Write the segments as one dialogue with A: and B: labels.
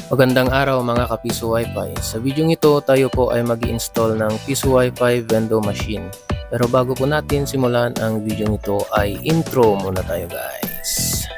A: Magandang araw mga ka-Piso Wi-Fi. Sa video ito tayo po ay mag-i-install ng Piso Wi-Fi Vendo Machine. Pero bago po natin simulan ang video ito ay intro muna tayo guys.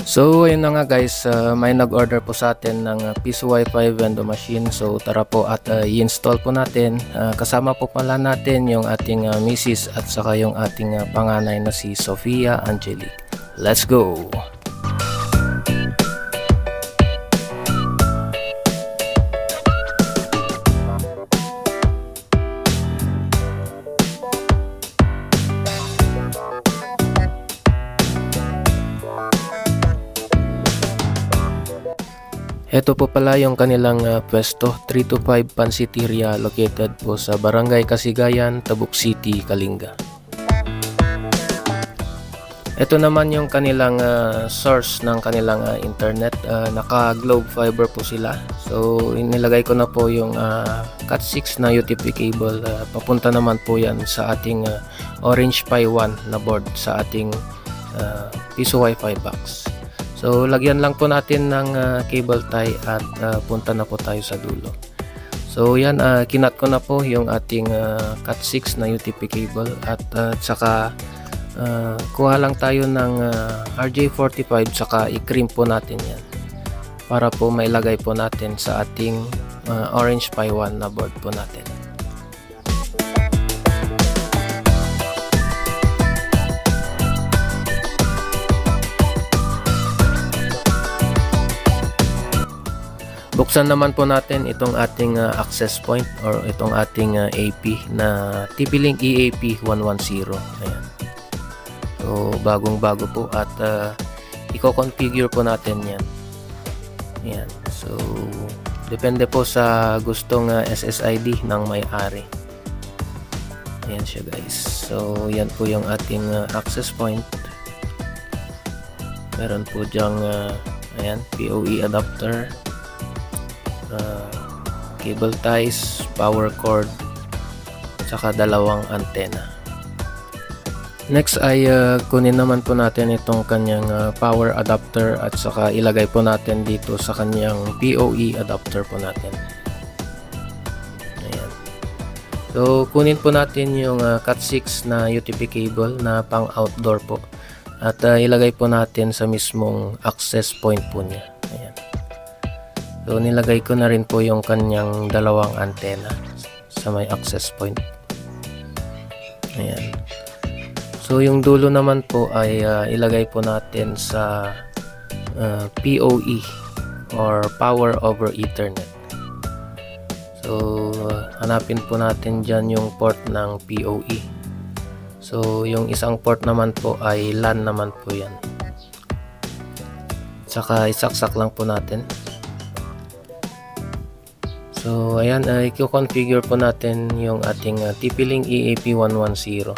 A: So ayun na nga guys, may nag-order po sa atin ng Piso Wi-Fi Vendo Machine. So tara po at i-install po natin. Kasama po pala natin yung ating misis at saka yung ating panganay na si Sofia Angelique. Let's go! Ito po pala yung kanilang pwesto, 325 Pansiteria, located po sa Barangay Kasigayan, Tabuk City, Kalinga. Ito naman yung kanilang source ng kanilang internet, naka Globe Fiber po sila. So inilagay ko na po yung Cat 6 na UTP cable, papunta naman po yan sa ating Orange Pi 1 na board sa ating Piso Wi-Fi box. So lagyan lang po natin ng cable tie at punta na po tayo sa dulo. So yan, kinat ko na po yung ating Cat 6 na UTP cable at saka kuha lang tayo ng RJ45 saka i-crimp po natin yan para po mailagay po natin sa ating Orange Pi 1 na board po natin. Buksan naman po natin itong ating access point or itong ating AP na TP-Link EAP 110. Ayan. So bagong-bago po at i-configure po natin yan. Ayan. So depende po sa gustong SSID ng may-ari. Ayan siya guys. So yan po yung ating access point. Meron po dyang ayan, PoE adapter, cable ties, power cord, saka dalawang antena. Next ay kunin naman po natin itong kanyang power adapter at saka ilagay po natin dito sa kanyang PoE adapter po natin. Ayan. So kunin po natin yung Cat 6 na UTP cable na pang outdoor po at ilagay po natin sa mismong access point po niya. Ayan. So nilagay ko na rin po yung kanyang dalawang antena sa may access point. Ayan. So yung dulo naman po ay ilagay po natin sa PoE or Power over Ethernet. So hanapin po natin dyan yung port ng PoE. So yung isang port naman po ay LAN naman po yan. Saka isaksak lang po natin. So ayan, i-configure po natin yung ating TP-Link EAP 110.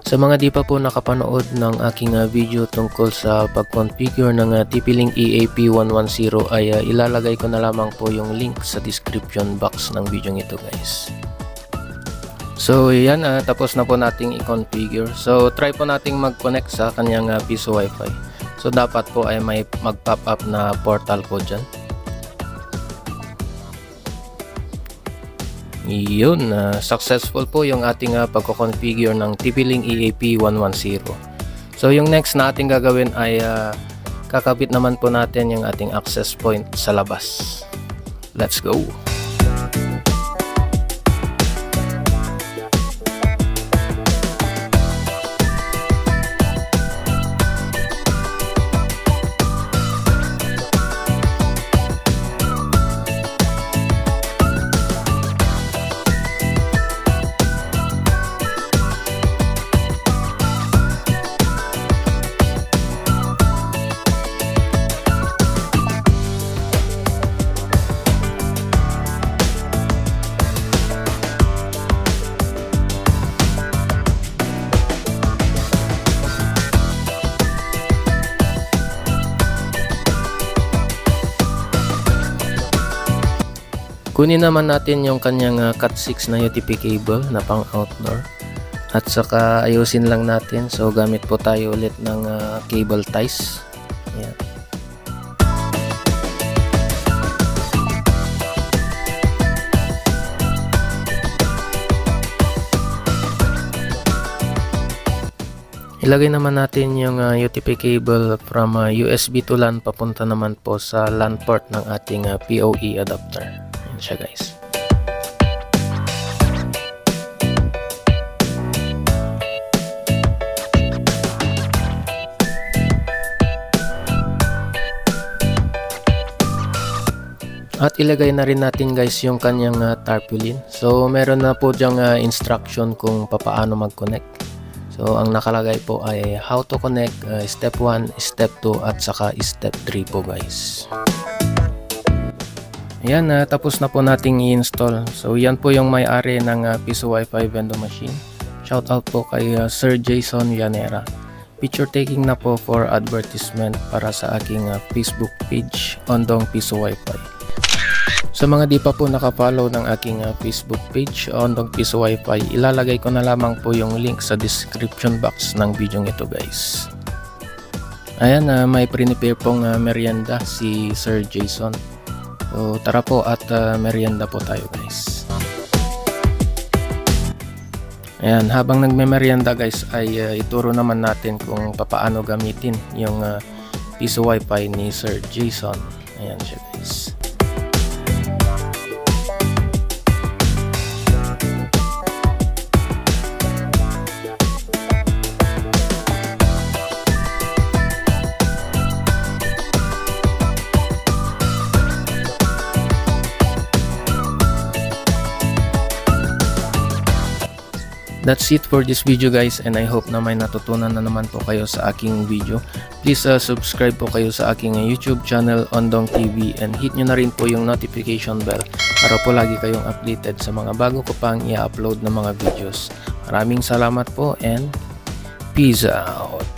A: Sa mga di pa po nakapanood ng aking video tungkol sa pag-configure ng TP-Link EAP 110 ay ilalagay ko na lamang po yung link sa description box ng video ito guys. So ayan, tapos na po nating i-configure. So try po nating mag-connect sa kanyang Piso Wi-Fi. So dapat po ay may mag-pop up na portal po dyan. Yun, successful po yung ating pagko-configure ng TP-Link EAP 110. So yung next na ating gagawin ay kakabit naman po natin yung ating access point sa labas. Let's go! Kunin naman natin yung kanyang Cat 6 na UTP cable na pang outdoor. At saka ayusin lang natin. So gamit po tayo ulit ng cable ties. Ayan. Ilagay naman natin yung UTP cable from USB to LAN papunta naman po sa LAN port ng ating PoE adapter. Ayan siya guys. At ilagay na rin natin guys yung kanyang tarpaulin. So meron na po diyang instruction kung paano mag-connect. So ang nakalagay po ay how to connect, step 1, step 2 at saka step 3 po guys. Ayan, tapos na po nating i-install. So yan po yung may-ari ng Piso Wi-Fi vending machine. Shout out po kay Sir Jason Llanera. Picture taking na po for advertisement para sa aking Facebook page, Ondong Piso Wi-Fi. Sa mga di pa po nakafollow ng aking Facebook page, Ondong Piso Wi-Fi, ilalagay ko na lamang po yung link sa description box ng video ito guys. Ayan, may prepare pong merienda si Sir Jason. So tara po at merienda po tayo guys. Ayan, habang nagme-merienda guys ay ituro naman natin kung paano gamitin yung Piso Wi-Fi ni Sir Jason. Ayan siya guys. That's it for this video guys, and I hope na may natutunan na naman po kayo sa aking video. Please subscribe po kayo sa aking YouTube channel Ondong TV and hit nyo na rin po yung notification bell para po lagi kayong updated sa mga bago ko pang i-upload na mga videos. Maraming salamat po and peace out!